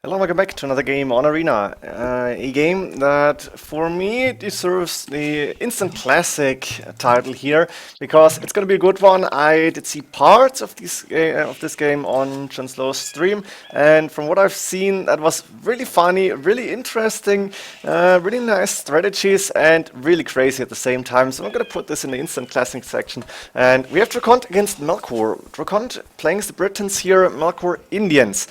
Hello, welcome back to another game on Arena. A game that, for me, deserves the instant classic title here because it's going to be a good one. I did see parts of this game on Chanslow's stream, and from what I've seen, that was really funny, really interesting, really nice strategies, and really crazy at the same time. So I'm going to put this in the instant classic section. And we have DraCoNT against Melkor. DraCoNT playing the Britons here, Melkor Indians.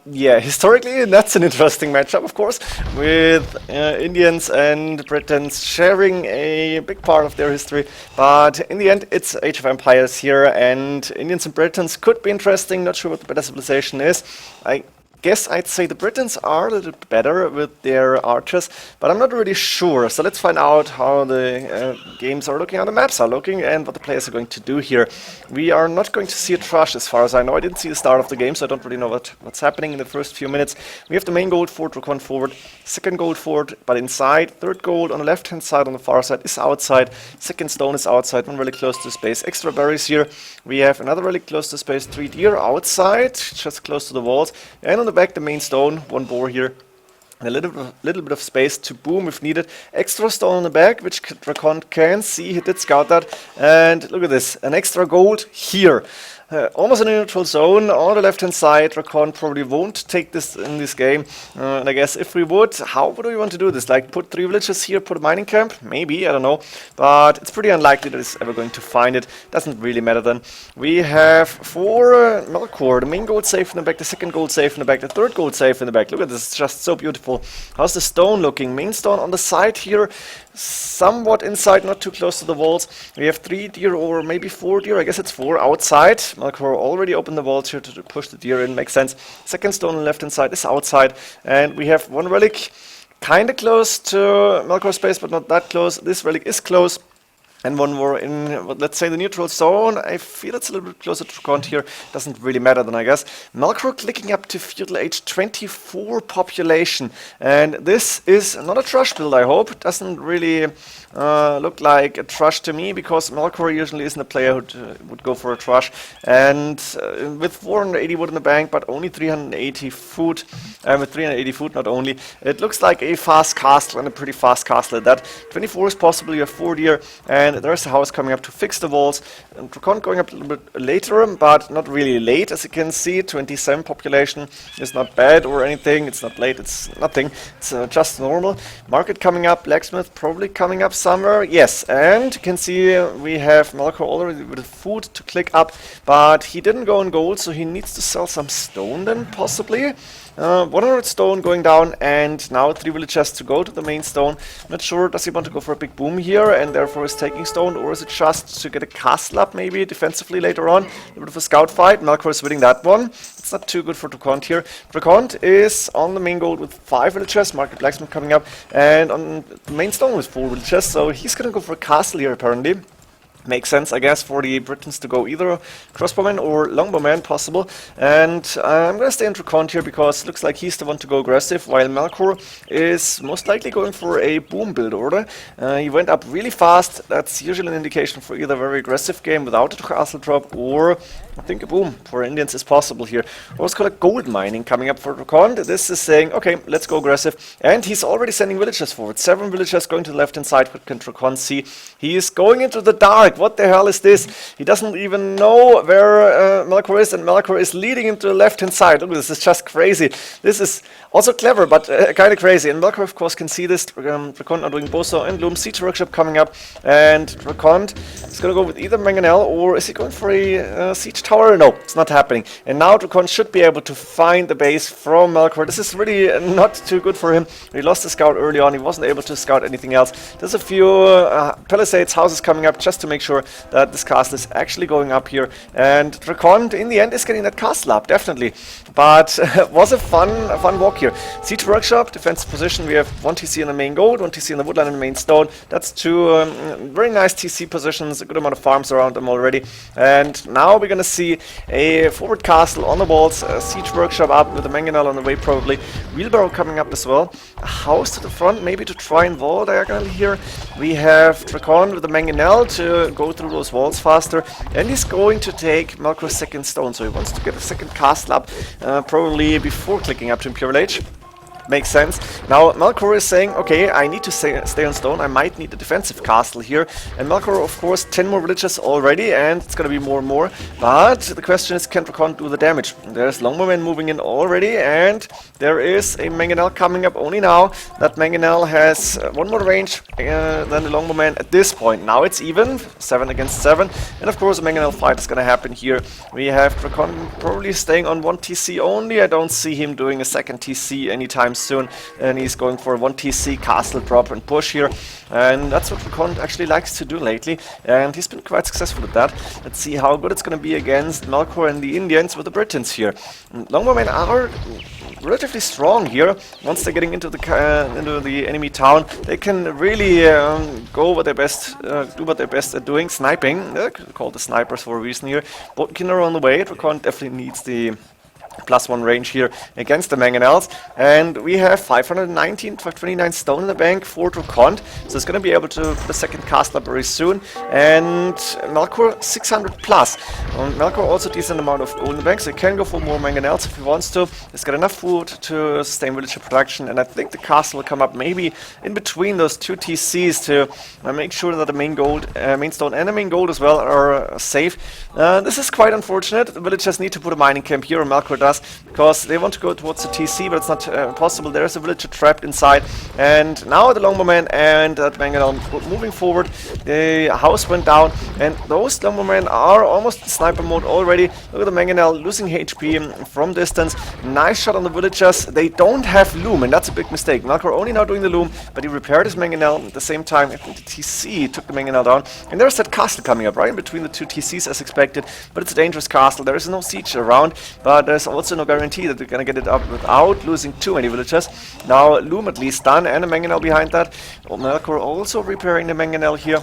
Yeah, historically, that's an interesting matchup, of course, with Indians and Britons sharing a big part of their history. But in the end, it's Age of Empires here, and Indians and Britons could be interesting. Not sure what the better civilization is. I guess I'd say the Britons are a little bit better with their archers, but I'm not really sure. So let's find out how the games are looking, how the maps are looking, and what the players are going to do here. We are not going to see a Trush as far as I know. I didn't see the start of the game, so I don't really know what's happening in the first few minutes. We have the main gold fort, DraCoNT forward, second gold fort, but inside, third gold on the left-hand side, on the far side, is outside, second stone is outside, one relic close to space, extra berries here. We have another relic close to space, 3 deer outside, just close to the walls, and on the back, the main stone, one boar here, and a little bit of space to boom if needed. Extra stone on the back, which DraCoNT can see. He did scout that, and look at this, an extra gold here. Almost in a neutral zone on the left hand side. DraCoNT probably won't take this in this game. And I guess if we would, how would we want to do this? Like put 3 villages here, put a mining camp? Maybe, I don't know. But it's pretty unlikely that it's ever going to find it. Doesn't really matter then. We have for Melkor, the main gold safe in the back, the second gold safe in the back, the third gold safe in the back. Look at this, it's just so beautiful. How's the stone looking? Main stone on the side here, somewhat inside, not too close to the walls. We have 3 deer or maybe 4 deer, I guess it's 4 outside. Melkor already opened the walls here to push the deer in, makes sense. Second stone on the left hand side is outside, and we have 1 relic kind of close to Melkor's space, but not that close. This relic is close. And one more in, let's say, the neutral zone. I feel it's a little bit closer to DraCoNT here. Doesn't really matter then, I guess. Melkor clicking up to feudal age 24 population. And this is not a Trush build, I hope. Doesn't really look like a Trush to me, because Melkor usually isn't a player who would go for a Trush. And with 480 wood in the bank, but only 380 food, with 380 food not only, it looks like a fast castle, and a pretty fast castle at that. 24 is possible, you have 4 deer, and there's a house coming up to fix the walls. And DraCoNT going up a little bit later, but not really late, as you can see. 27 population is not bad or anything. It's not late, it's nothing. It's just normal. Market coming up, blacksmith probably coming up somewhere. Yes, and you can see we have Melkor already with food to click up, but he didn't go in gold, so he needs to sell some stone then, possibly. 100 stone going down, and now 3 villages to go to the main stone. Not sure, does he want to go for a big boom here and therefore is taking stone, or is it just to get a castle up maybe defensively later on? A little bit of a scout fight. Melkor is winning that one. It's not too good for DraCoNT here. DraCoNT is on the main gold with 5 villages, market blacksmith coming up, and on the main stone with 4 villages, so he's gonna go for a castle here apparently. Makes sense, I guess, for the Britons to go either crossbowman or longbowman possible. And I'm going to stay in DraCoNT here because it looks like he's the one to go aggressive, while Melkor is most likely going for a boom build order. He went up really fast. That's usually an indication for either a very aggressive game without a castle drop, or I think a boom for Indians is possible here. What's called a gold mining coming up for DraCoNT. This is saying, okay, let's go aggressive. And he's already sending villages forward. 7 villages going to the left hand side. What can DraCoNT see? He is going into the dark. What the hell is this? He doesn't even know where Melkor is, and Melkor is leading him to the left-hand side. Look, this is just crazy. This is also clever, but kind of crazy. And Melkor, of course, can see this. DraCoNT are doing Boso and Loom. Siege Workshop coming up, and DraCoNT is going to go with either Mangonel, or is he going for a siege tower? No, it's not happening. And now DraCoNT should be able to find the base from Melkor. This is really not too good for him. He lost the scout early on. He wasn't able to scout anything else. There's a few palisades, houses coming up just to make sure that this castle is actually going up here. And DraCoNT, in the end, is getting that castle up, definitely. But was a fun walk here. Siege Workshop, defensive position. We have 1 TC in the main gold, 1 TC in the woodland and the main stone. That's 2 very nice TC positions, a good amount of farms around them already. And now we're going to see a forward castle on the walls, a Siege Workshop up with a mangonel on the way probably. Wheelbarrow coming up as well. A house to the front, maybe to try and wall diagonally here. We have DraCoNT with the mangonel to to go through those walls faster, and he's going to take Melkor's second stone, so he wants to get a second castle up, probably before clicking up to Imperial Age. Makes sense. Now Melkor is saying, okay, I need to stay on stone, I might need a defensive castle here, and Melkor, of course, 10 more villages already, and it's gonna be more and more, but the question is, can DraCoNT do the damage? There's Longbowmen moving in already, and there is a Mangonel coming up only now. That Mangonel has one more range than the Longbowman at this point. Now it's even, 7 against 7, and of course a Mangonel fight is gonna happen here. We have DraCoNT probably staying on 1 TC only. I don't see him doing a second TC anytime soon, and he's going for a 1 TC castle drop and push here, and that's what DraCoNT actually likes to do lately, and he's been quite successful at that. Let's see how good it's going to be against Melkor and the Indians with the Britons here. Longbowmen are relatively strong here. Once they're getting into the enemy town, they can really go what their best, do what they're best at doing, sniping. They're called the snipers for a reason here. Boatkin are on the way. DraCoNT definitely needs the +1 range here against the Mangonels, and we have 519, 529 stone in the bank for DraCoNT, so it's going to be able to put a second castle up very soon, and Melkor 600 plus. Melkor also decent amount of gold in the bank, so he can go for more Mangonels if he wants to. He's got enough food to sustain villager production, and I think the castle will come up maybe in between those 2 TCs to make sure that the main gold, main stone and the main gold as well are safe. This is quite unfortunate. The villagers need to put a mining camp here, or Melkor does, because they want to go towards the TC, but it's not possible. There is a villager trapped inside, and now the Longbowman and that Mangonel moving forward. The house went down, and those Longbowmen are almost in sniper mode already. Look at the Mangonel losing HP from distance. Nice shot on the villagers. They don't have loom, and that's a big mistake. Melkor only now doing the loom, but he repaired his Mangonel at the same time. I think the TC took the Mangonel down, and there's that castle coming up right in between the 2 TCs as expected, but it's a dangerous castle. There is no siege around, but there's also no guarantee that they're gonna get it up without losing too many villagers. Now loom at least done, and a Mangonel behind that. Melkor also repairing the Mangonel here.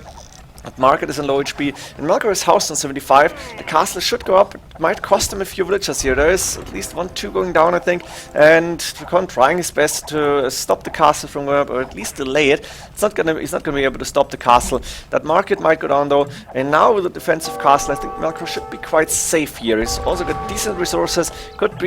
Market is in low HP, and Melkor is housed on 75. The castle should go up. It might cost him a few villagers here. There is at least 1, 2 going down, I think, and DraCoNT trying his best to stop the castle from going up, or at least delay it. He's not gonna be able to stop the castle. That market might go down though, and now with the defensive castle, I think Melkor should be quite safe here. He's also got decent resources. Could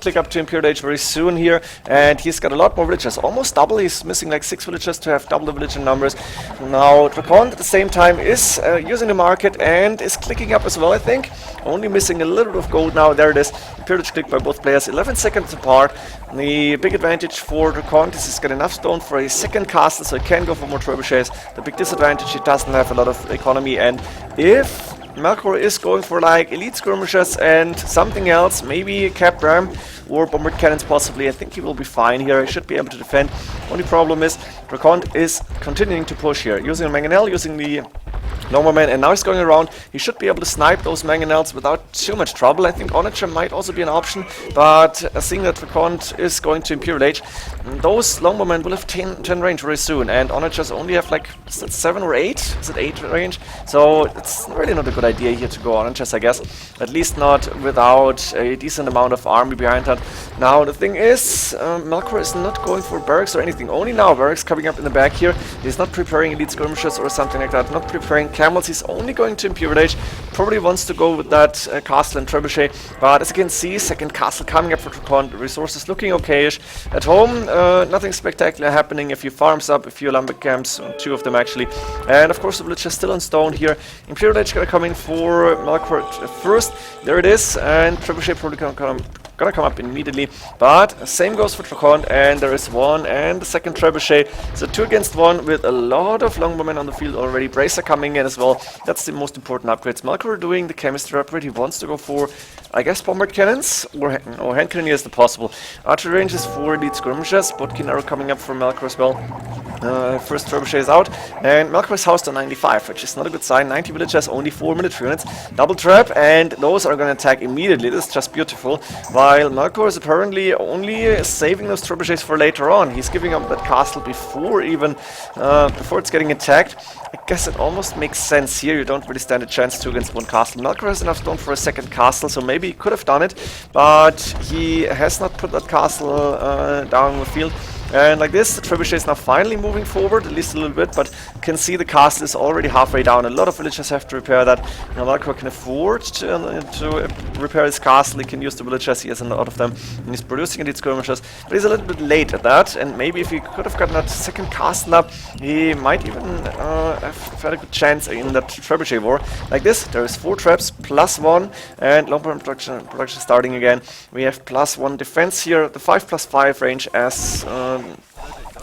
click up to Imperial Age very soon here, and he's got a lot more villagers, almost double. He's missing like 6 villagers to have double the villager numbers. Now DraCoNT at the same time is using the market and is clicking up as well, I think. Only missing a little bit of gold now. There it is. Imperial Age click by both players, 11 seconds apart. The big advantage for DraCoNT is he's got enough stone for a second castle, so he can go for more trebuchets. The big disadvantage, he doesn't have a lot of economy, and if Melkor is going for like elite skirmishers and something else, maybe cap ram or bombard cannons possibly, I think he will be fine here. He should be able to defend. Only problem is DraCoNT is continuing to push here, using a Mangonel, using the Longbowman, and now he's going around. He should be able to snipe those Mangonels without too much trouble. I think Onager might also be an option, but seeing that DraCoNT is going to Imperial Age, those Longbowmen will have 10 range very soon, and Onagers only have like, is it 7 or 8? Is it 8 range? So it's really not a good idea here to go Onagers, I guess. At least not without a decent amount of army behind that. Now the thing is, Melkor is not going for barracks or anything. Only now barracks coming up in the back here. He's not preparing elite skirmishers or something like that. Not preparing camels. He's only going to Imperial Age. Probably wants to go with that castle and trebuchet. But as you can see, second castle coming up for DraCoNT. Resources looking okayish. At home, nothing spectacular happening. A few farms up, a few lumber camps, 2 of them actually. And of course the village is still on stone here. Imperial Age gonna come in for Melkor first. There it is, and trebuchet probably gonna come up immediately, but same goes for DraCoNT, and there is 1 and the second trebuchet, so 2 against 1 with a lot of Longbowmen on the field already. Bracer coming in as well. That's the most important upgrades. Melkor doing the chemistry upgrade. He wants to go for, I guess, bombard cannons or hand cannoneers if possible. Archery range is for elite skirmishers. Botkin arrow coming up for Melkor as well. First trebuchet is out, and Melkor is housed on 95, which is not a good sign. 90 villagers, only 4 military units. Double trap, and those are going to attack immediately. This is just beautiful. While Melkor is apparently only saving those trebuchets for later on. He's giving up that castle before even before it's getting attacked. I guess it almost makes sense here. You don't really stand a chance 2 against 1 castle. Melkor has enough stone for a second castle, so maybe he could have done it, but he has not put that castle down in the field. And like this, the trebuchet is now finally moving forward, at least a little bit, but you can see the castle is already halfway down. A lot of villagers have to repair that. Now Melkor can afford to repair his castle. He can use the villagers, he has a lot of them, and he's producing elite skirmishers, but he's a little bit late at that, and maybe if he could have gotten that second castle up, he might even have had a good chance in that trebuchet war. Like this, there is 4 traps, +1, and long-term production starting again. We have +1 defense here, the 5+5 range as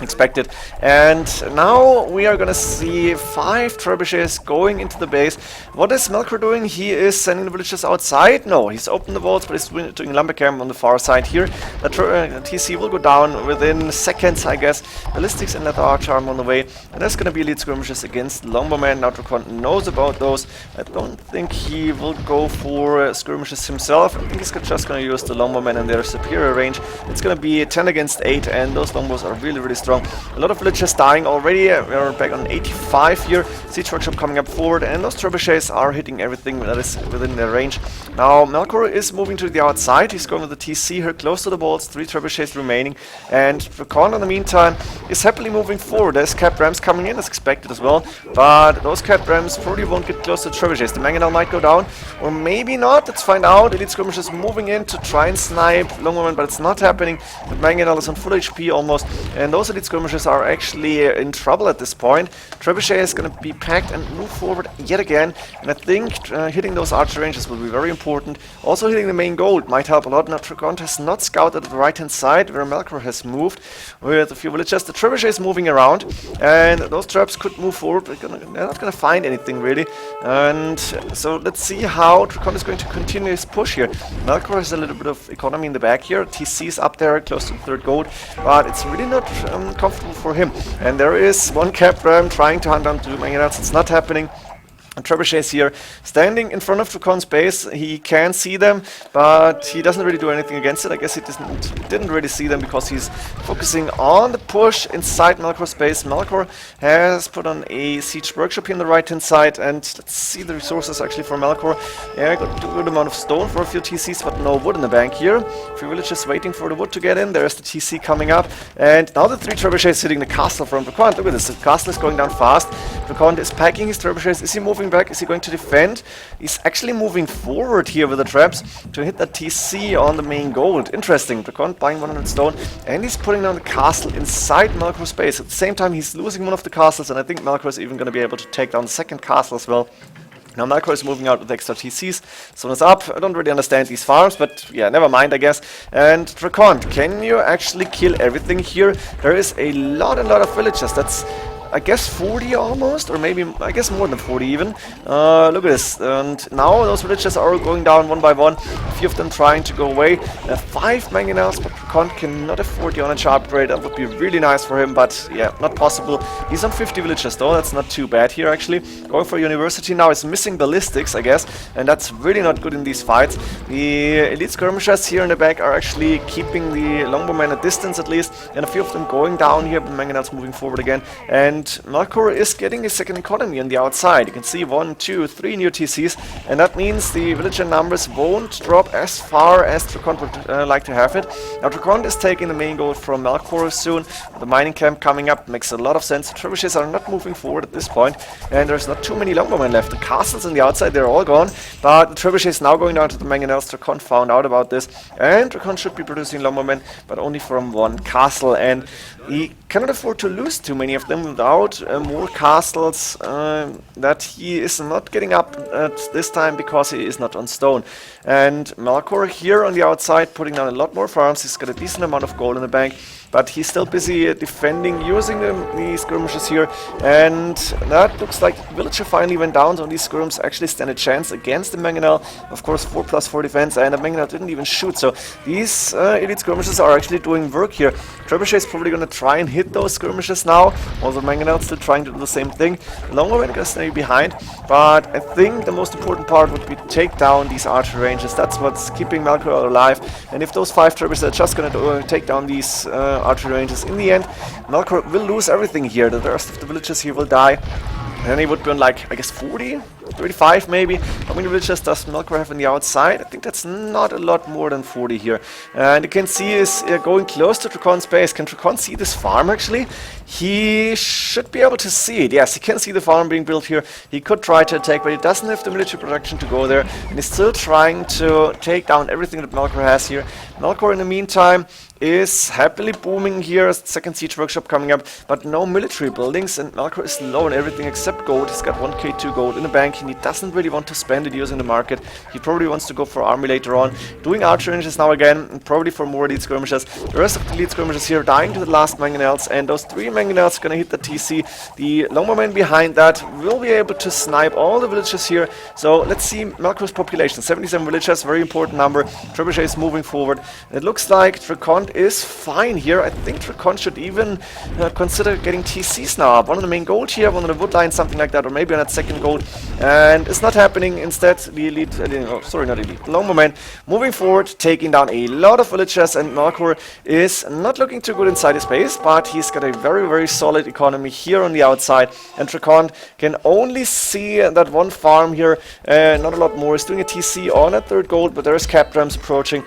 expected, and now we are gonna see 5 trebuchets going into the base. What is Melkor doing? He is sending the villagers outside? No, he's opened the walls, but he's doing lumber camp on the far side here. The TC will go down within seconds, I guess. Ballistics and leather arch arm on the way, and there's gonna be elite skirmishes against Longbowmen. Now DraCoNT knows about those. I don't think he will go for skirmishes himself. I think he's just gonna use the Longbowmen and their superior range. It's gonna be 10 against 8, and those longbows are really strong. A lot of villagers dying already. We're back on 85 here. Siege workshop coming up forward, and those trebuchets are hitting everything that is within their range. Now Melkor is moving to the outside. He's going with the TC here close to the walls. 3 trebuchets remaining, and DraCoNT in the meantime is happily moving forward. There's capped rams coming in as expected as well, but those capped rams probably won't get close to the trebuchets. The mangonel might go down, or maybe not. Let's find out. Elite skirmishers moving in to try and snipe Longbowmen, but it's not happening. The mangonel is on full HP almost, and those elite skirmishers are actually in trouble at this point. Trebuchet is going to be packed and move forward yet again, and I think hitting those archer ranges will be very important. Also hitting the main gold might help a lot. Now DraCoNT has not scouted the right hand side where Melkor has moved with a few villagers. The trebuchet is moving around, and those traps could move forward, but they're not going to find anything really. And so let's see how DraCoNT is going to continue his push here. Melkor has a little bit of economy in the back here. TC is up there close to the 3rd gold, but it's really not comfortable for him. And there is one capped ram trying to hunt down 2 mangonels. It's not happening. Trebuchet is here, standing in front of DraCoNT's base. He can see them, but he doesn't really do anything against it. I guess he didn't really see them because he's focusing on the push inside Melkor's base. Melkor has put on a siege workshop here on the right-hand side, and let's see the resources actually for Melkor. Yeah, got a good amount of stone for a few TCs, but no wood in the bank here. A few villagers waiting for the wood to get in. There's the TC coming up, and now the 3 trebuchets hitting the castle from DraCoNT. Look at this, the castle is going down fast. DraCoNT is packing his trebuchets. Is he moving back? Is he going to defend? He's actually moving forward here with the traps to hit that TC on the main gold. Interesting. DraCoNT buying 100 stone, and he's putting down the castle inside Melkor's base. At the same time, he's losing one of the castles, and I think Melkor is even going to be able to take down the 2nd castle as well. Now Melkor is moving out with extra TCs. Sun is up. I don't really understand these farms, but yeah, never mind, I guess. And DraCoNT, can you actually kill everything here? There is a lot of villagers. That's, I guess, 40 almost, or maybe, I guess, more than 40 even. Look at this, and now those villagers are all going down one by one, a few of them trying to go away. 5 mangonels, but DraCoNT cannot afford the on-edge upgrade. That would be really nice for him, but yeah, not possible. He's on 50 villagers though, that's not too bad here actually. Going for university now is missing ballistics, I guess, and that's really not good in these fights. The elite skirmishers here in the back are actually keeping the longbowmen at distance at least, and a few of them going down here, but mangonels moving forward again. And Melkor is getting his 2nd economy on the outside. You can see 1, 2, 3 new TCs, and that means the villager numbers won't drop as far as DraCoNT would like to have it. Now DraCoNT is taking the main gold from Melkor soon. The mining camp coming up makes a lot of sense. The trebuchets are not moving forward at this point, and there's not too many longbowmen left. The castles on the outside, they're all gone, but the trebuchet is now going down to the mangonels. DraCoNT found out about this, and DraCoNT should be producing longbowmen, but only from 1 castle, and he cannot afford to lose too many of them without more castles that he is not getting up at this time because he is not on stone. And Melkor here on the outside putting down a lot more farms. He's got a decent amount of gold in the bank, but he's still busy defending, using the skirmishes here, and that looks like the villager finally went down, so these skirms actually stand a chance against the mangonel. Of course, 4+4 defense, and the mangonel didn't even shoot, so these elite skirmishes are actually doing work here. Trebuchet is probably going to try and hit those skirmishes now, also mangonel still trying to do the same thing. Longbowmen going to stay behind, but I think the most important part would be to take down these archer ranges. That's what's keeping Melkor alive, and if those 5 trebuchets are just going to take down these archer ranges, in the end Melkor will lose everything here. The rest of the villages here will die, and then he would be on, like, I guess 40 35 maybe. How many villagers does Melkor have on the outside? I think that's not a lot more than 40 here. And you can see is going close to DraCoNT's base. Can DraCoNT see this farm actually? He should be able to see it. Yes, he can see the farm being built here. He could try to attack, but he doesn't have the military production to go there. And he's still trying to take down everything that Melkor has here. Melkor in the meantime is happily booming here. Second siege workshop coming up, but no military buildings, and Melkor is low on everything except gold. He's got 1k2 gold in the bank, and he doesn't really want to spend it using the market. He probably wants to go for army later on, doing archer ranges now again, and probably for more elite skirmishes. The rest of the elite skirmishes here dying to the last mangonels, and those 3 mangonels are gonna hit the TC. The longbowmen behind that will be able to snipe all the villages here. So let's see Melkor's population, 77 villages, very important number. Trebuchet is moving forward. It looks like DraCoNT is fine here. I think DraCoNT should even consider getting TCs now up. One on the main gold here, one on the wood line, something like that, or maybe on that second gold. And it's not happening. Instead, the elite, sorry, not elite, longbowmen moving forward, taking down a lot of villagers, and Melkor is not looking too good inside his base, but he's got a very, very solid economy here on the outside. And DraCoNT can only see that one farm here, not a lot more. He's doing a TC on a third gold, but there's cap drams approaching.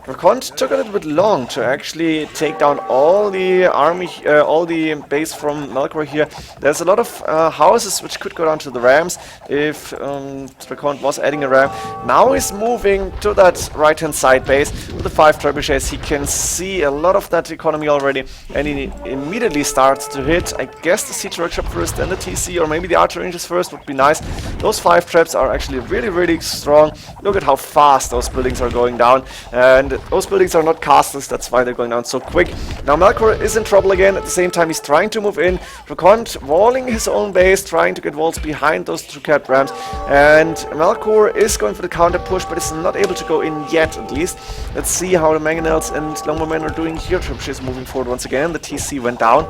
DraCoNT took a little bit long to actually take down all the army, all the base from Melkor here. There's a lot of houses which could go down to the rams if DraCoNT was adding a ram. Now he's moving to that right-hand side base with the 5 trebuchets. He can see a lot of that economy already, and he immediately starts to hit. I guess the siege workshop first, then the TC, or maybe the archer ranges first would be nice. Those 5 traps are actually really, really strong. Look at how fast those buildings are going down, and those buildings are not castles. That's why they're going down so quick. Now Melkor is in trouble again. At the same time, he's trying to move in. DraCoNT walling his own base, trying to get walls behind those 2 cap rams. And Melkor is going for the counter push, but is not able to go in yet, at least. Let's see how the mangonels and longbowmen are doing here. Trebuchet is moving forward once again. The TC went down.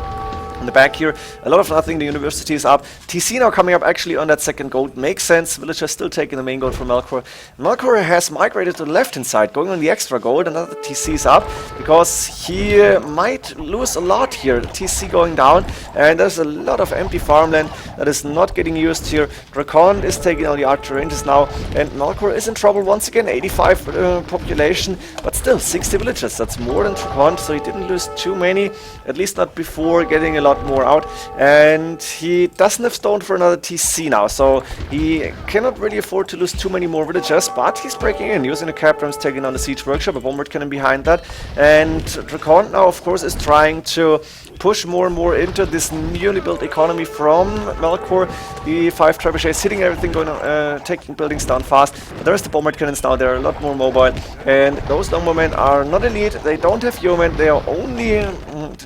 In the back here, a lot of nothing, the university is up. TC now coming up actually on that second gold. Makes sense, villagers still taking the main gold from Melkor. Melkor has migrated to the left-hand side, going on the extra gold. Another TC is up, because he might lose a lot here. The TC going down, and there's a lot of empty farmland that is not getting used here. DraCoNT is taking all the archer ranges now, and Melkor is in trouble once again. 85 population, but still 60 villages. That's more than DraCoNT, so he didn't lose too many, at least not before getting a lot more out. And he doesn't have stone for another TC now, so he cannot really afford to lose too many more villagers, but he's breaking in, using the cap rams, taking on the siege workshop, a bombard cannon behind that. And DraCoNT now, of course, is trying to push more and more into this newly built economy from Melkor. The 5 trebuchets hitting everything, going on, taking buildings down fast. But there's the bombard cannons now, they're a lot more mobile. And those longbowmen are not elite, they don't have yeomen, they are only,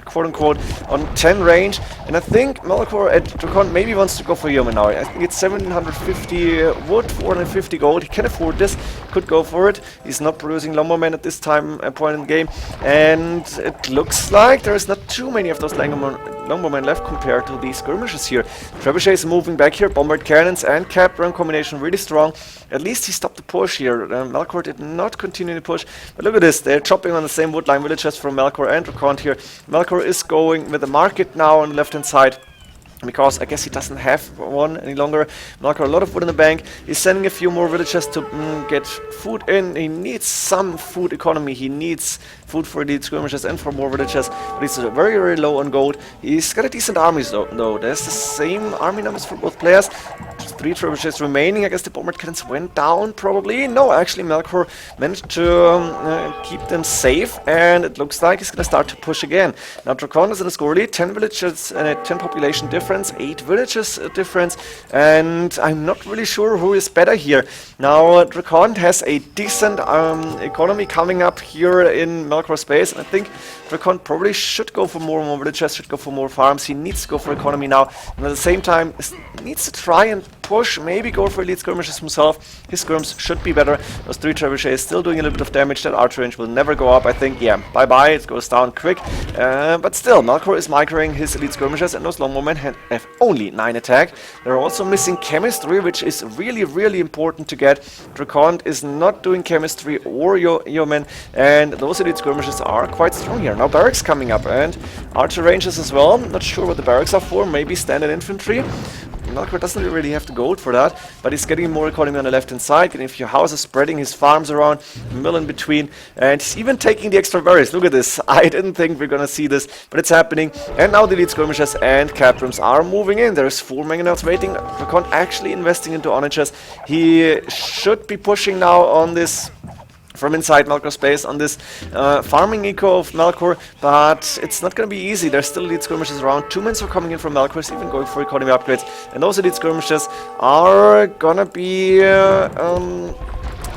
quote-unquote, on 10 range. And I think Melkor at DraCoNT maybe wants to go for yeomen now. I think it's 750 wood, 450 gold. He can afford this, could go for it. He's not producing longbowmen at this time point in the game. And it looks like there's not too many of those longbowmen left compared to these skirmishes here. Trebuchet is moving back here, bombard cannons and cap ram combination really strong. At least he stopped the push here. Melkor did not continue the push. But look at this, they're chopping on the same wood line villages from Melkor and DraCoNT here. Melkor is going with the market now on the left hand side, because I guess he doesn't have one any longer. Melkor a lot of wood in the bank. He's sending a few more villagers to get food in. He needs some food economy. He needs food for elite skirmishes and for more villagers. But he's very, very low on gold. He's got a decent army though. There's the same army numbers for both players. 3 trebuchets remaining. I guess the bombard cannons went down probably. No, actually Melkor managed to keep them safe, and it looks like he's going to start to push again. Now DraCoNT is in a score lead, 10 villages and a 10 population difference, 8 villages difference, and I'm not really sure who is better here. Now DraCoNT has a decent economy coming up here in Melkor space, and I think DraCoNT probably should go for more villagers, should go for more farms. He needs to go for economy now, and at the same time needs to try and push, maybe go for elite skirmishes himself. His skirms should be better. Those 3 trebuchets still doing a little bit of damage. That archer range will never go up, I think. Yeah, bye-bye, it goes down quick. But still, Melkor is migrating his elite skirmishes, and those longbowmen have only 9 attack. They're also missing chemistry, which is really, really important to get. DraCoNT is not doing chemistry or yeomen, and those elite skirmishes are quite strong here. Now barracks coming up, and archer ranges as well. Not sure what the barracks are for, maybe standard infantry. Melkor doesn't really have the gold for that, but he's getting more economy on the left-hand side, getting a few houses, spreading his farms around, mill in between, and he's even taking the extra berries. Look at this. I didn't think we're gonna see this, but it's happening. And now the elite skirmishers and captains are moving in. There's 4 mangonauts waiting. DraCoNT actually investing into onagers. He should be pushing now on this from inside Melkor space on this farming eco of Melkor, but it's not going to be easy. There's still elite skirmishes around. 2 mins are coming in from Melkor, even going for economy upgrades, and those elite skirmishes are gonna be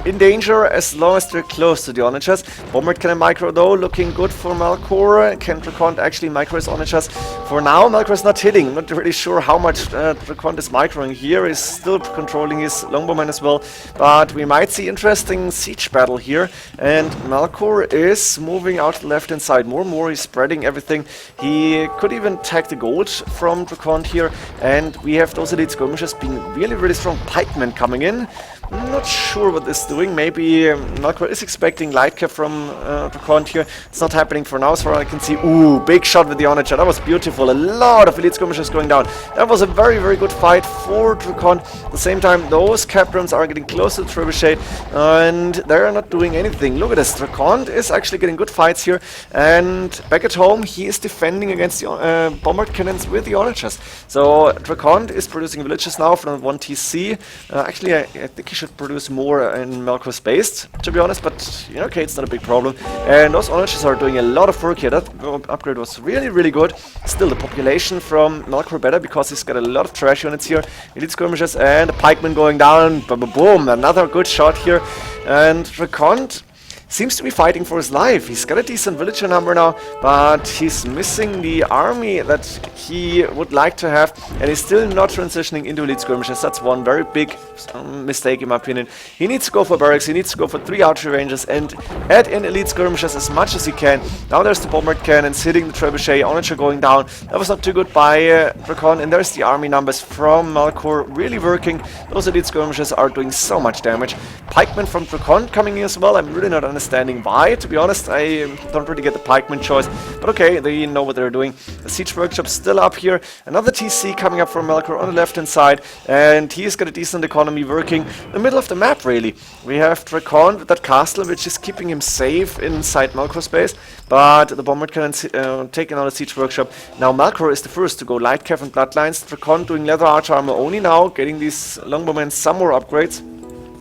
in danger as long as they're close to the onagers. Bombard cannon micro though, looking good for Melkor. Can DraCoNT actually micro his onagers? For now, Melkor is not hitting. Not really sure how much DraCoNT is microing here. He's still controlling his longbowman as well, but we might see interesting siege battle here. And Melkor is moving out to the left hand side more and more. He's spreading everything. He could even take the gold from DraCoNT here, and we have those elite skirmishers being really strong. Pikemen coming in. I'm not sure what this is doing. Maybe Melkor is expecting light cap from DraCoNT here. It's not happening for now, as far as I can see. Ooh, big shot with the onager. That was beautiful. A lot of elite skirmishers going down. That was a very good fight for DraCoNT. At the same time, those captains are getting close to the trebuchet, and they're not doing anything. Look at this. DraCoNT is actually getting good fights here, and back at home, he is defending against the bombard cannons with the onagers. So DraCoNT is producing villages now from 1 TC. Actually, I think he should produce more in Melkor space, to be honest, but okay, it's not a big problem. And those onagers are doing a lot of work here. That upgrade was really good. Still, the population from Melkor better because he's got a lot of trash units here. Elite skirmishers and a pikeman going down. Boom, another good shot here. And DraCoNT seems to be fighting for his life. He's got a decent villager number now, but he's missing the army that he would like to have, and he's still not transitioning into elite skirmishers. That's one very big mistake in my opinion. He needs to go for barracks, he needs to go for 3 archery ranges and add in elite skirmishers as much as he can. Now there's the bombard cannons hitting the trebuchet, onager going down. That was not too good by DraCoNT, and there's the army numbers from Melkor really working. Those elite skirmishers are doing so much damage. Pikemen from DraCoNT coming in as well. I'm really not understanding why, to be honest. I don't really get the pikeman choice, but okay, they know what they're doing. The siege workshop's still up here. Another TC coming up from Melkor on the left hand side, and he's got a decent economy working in the middle of the map, really. We have DraCoNT with that castle, which is keeping him safe inside Melkor space, but the bombard cannons taking out a siege workshop. Now Melkor is the first to go light cav and bloodlines. DraCoNT doing leather archer armor only now, getting these longbowmen some more upgrades.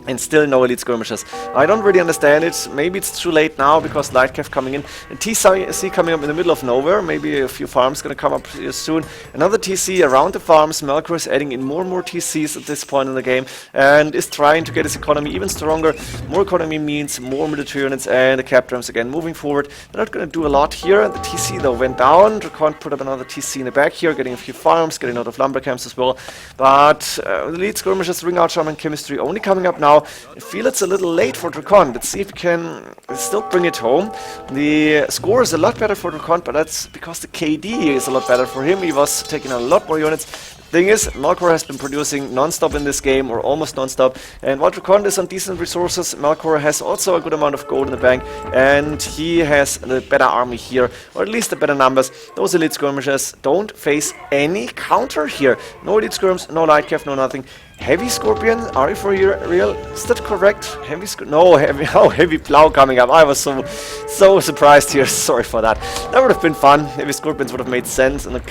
And still no elite skirmishers. I don't really understand it. Maybe it's too late now because light cav coming in. And TC coming up in the middle of nowhere. Maybe a few farms gonna come up here soon. Another TC around the farms. Melkor is adding in more and more TCs at this point in the game and is trying to get his economy even stronger. More economy means more military units, and the captains again moving forward. They're not gonna do a lot here. The TC though went down. DraCoNT put up another TC in the back here, getting a few farms, getting out of lumber camps as well. But the elite skirmishers, ring out charm and chemistry only coming up now. I feel it's a little late for DraCoNT. Let's see if we can still bring it home. The score is a lot better for DraCoNT, but that's because the KD is a lot better for him. He was taking a lot more units. Thing is, Melkor has been producing non-stop in this game, or almost non-stop, and while DraCoNT is on decent resources, Melkor has also a good amount of gold in the bank, and he has a better army here, or at least the better numbers. Those elite skirmishers don't face any counter here. No elite skirms, no light cav, no nothing. Heavy scorpion, are you for real? Is that correct? Heavy plow coming up. I was so surprised here. Sorry for that. That would have been fun. Heavy scorpions would have made sense in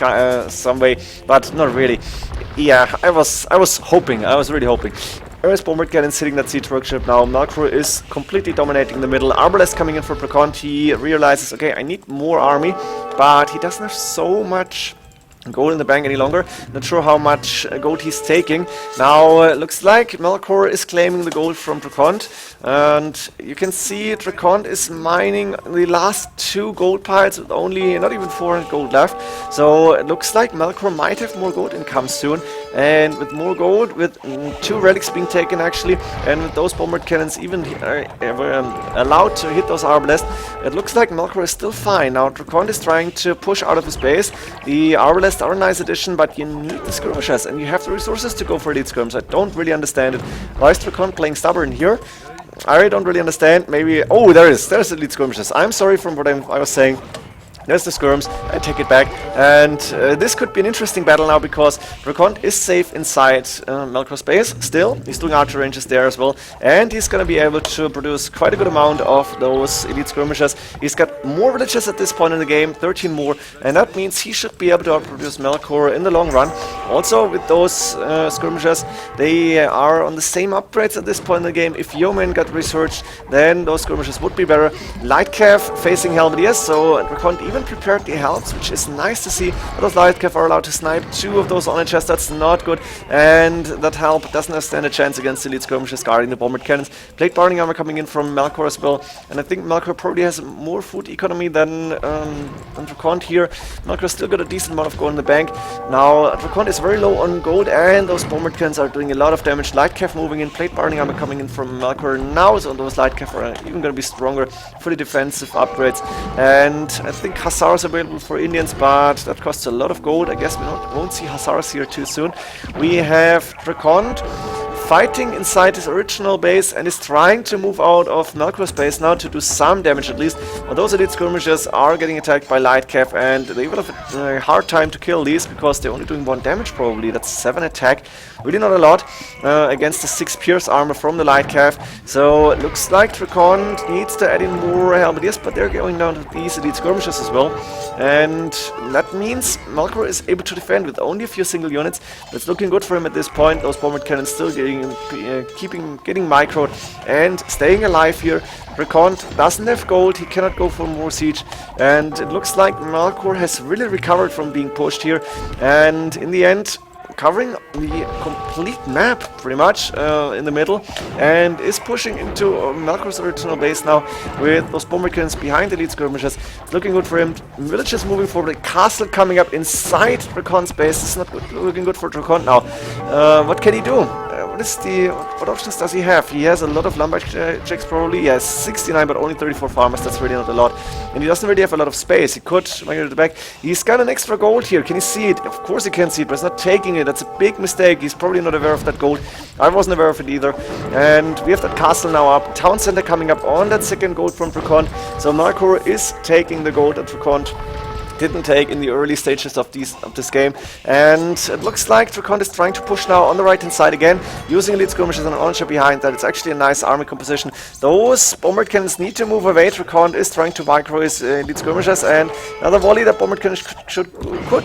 some way, but not really. Yeah, I was hoping. I was really hoping. There's bombard cannon sitting that siege workshop now. Melkor is completely dominating the middle. Arbalest coming in for DraCoNT. He realizes, okay, I need more army, but he doesn't have so much gold in the bank any longer. Not sure how much gold he's taking. Now looks like Melkor is claiming the gold from DraCoNT, and you can see DraCoNT is mining the last 2 gold piles with only not even 400 gold left. So it looks like Melkor might have more gold income soon, and with more gold, with 2 relics being taken actually, and with those bombard cannons even allowed to hit those arbalests, it looks like Melkor is still fine. Now DraCoNT is trying to push out of his base. The arbalests are a nice addition, but you need the skirmishers, and you have the resources to go for elite skirms. I don't really understand it. Why is DraCoNT playing stubborn here? I don't really understand. Maybe... Oh, there's elite skirmishers. I'm sorry from what I was saying. There's the skirms, I take it back, and this could be an interesting battle now because DraCoNT is safe inside Melkor's base still. He's doing archer ranges there as well, and he's gonna be able to produce quite a good amount of those elite skirmishers. He's got more villages at this point in the game, 13 more, and that means he should be able to outproduce Melkor in the long run. Also with those skirmishers, they are on the same upgrades at this point in the game. If Yeoman got researched, then those skirmishers would be better. Lightcav facing Halberdiers, so DraCoNT even prepared the helps, which is nice to see. But those Lightcav are allowed to snipe 2 of those on-chests. That's not good, and that help doesn't stand a chance against elite skirmishers guarding the bombard cannons. Plate Barring Armor coming in from Melkor as well, and I think Melkor probably has more food economy than DraCoNT here. Melkor still got a decent amount of gold in the bank. Now DraCoNT is very low on gold, and those bombard cannons are doing a lot of damage. Lightcav moving in, Plate Barring Armor coming in from Melkor now, so those Lightcav are even going to be stronger, fully defensive upgrades, and I think Hussars available for Indians, but that costs a lot of gold. I guess we won't see Hussars here too soon. We have DraCoNT fighting inside his original base and is trying to move out of Melkor's base now to do some damage at least. But those elite skirmishers are getting attacked by Lightcav, and they will have a hard time to kill these because they're only doing 1 damage probably. That's 7 attack. Really not a lot against the 6 pierce armor from the Lightcav. So it looks like DraCoNT needs to add in more Halberdiers, but they're going down to these elite skirmishers as well. And that means Melkor is able to defend with only a few single units. That's looking good for him at this point. Those bombard cannons still getting microed and staying alive here. DraCoNT doesn't have gold, he cannot go for more siege, and it looks like Melkor has really recovered from being pushed here, and in the end covering the complete map pretty much in the middle, and is pushing into Melkor's original base now with those bombard cannons behind the elite skirmishers. It's looking good for him. Villages moving forward, a castle coming up inside DraCoNT's base. This is not good, looking good for DraCoNT now. What can he do? What options does he have? He has a lot of lumberjacks probably. He has 69 but only 34 farmers. That's really not a lot. And he doesn't really have a lot of space. He could migrate at the back. He's got an extra gold here. Can you see it? Of course he can see it, but he's not taking it. That's a big mistake. He's probably not aware of that gold. I wasn't aware of it either. And we have that castle now up. Town center coming up on that second gold from DraCoNT. So Melkor is taking the gold that DraCoNT didn't take in the early stages of this game, and it looks like DraCoNT is trying to push now on the right hand side again, using elite skirmishers and an archer behind that. It's actually a nice army composition. Those bombard cannons need to move away. DraCoNT is trying to micro his elite skirmishers, and another volley. That bombard cannon should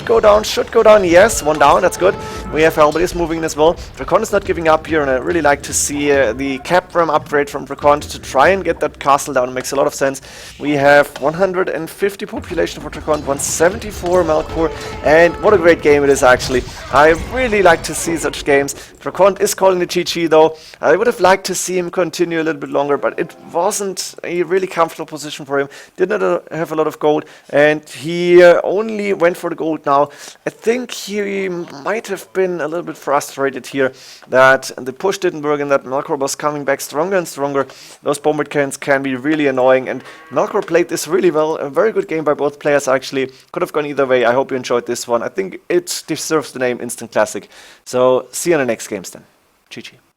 go down. Yes, 1 down. That's good. We have Halberdiers moving in as well. DraCoNT is not giving up here, and I really like to see the cap ram upgrade from DraCoNT to try and get that castle down. It makes a lot of sense. We have 150 population for DraCoNT, 74 Melkor, and what a great game it is actually. I really like to see such games. DraCoNT is calling the GG though. I would have liked to see him continue a little bit longer, but it wasn't a really comfortable position for him. Did not have a lot of gold, and he only went for the gold now. I think he might have been a little bit frustrated here that the push didn't work and that Melkor was coming back stronger and stronger. Those bombard cannons can be really annoying, and Melkor played this really well. A very good game by both players actually. Could have gone either way. I hope you enjoyed this one. I think it deserves the name Instant Classic. So see you in the next games then. GG.